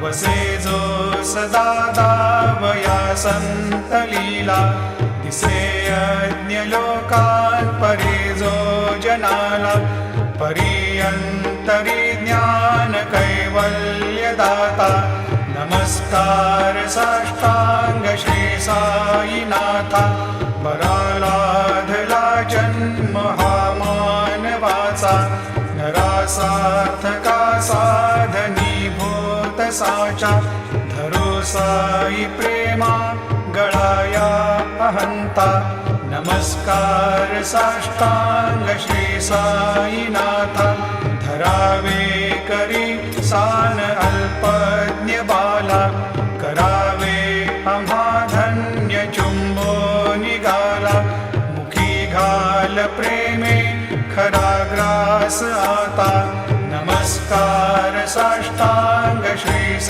वसे जो सदा दावया संत लीला दिसे यज्ञ लोकात परी जो जनाला परियंतरी ज्ञान कैवल्य दाता नमस्कार साष्टांग श्री साईनाथा बरालाधला जन्म हा मानवाचा नरासार्थका साधनीभूत साचा धरो साई प्रेमा गळाया अहंता नमस्कार साष्टांग श्री साईनाथा धरावे करी सान अल्पज्ञ बाला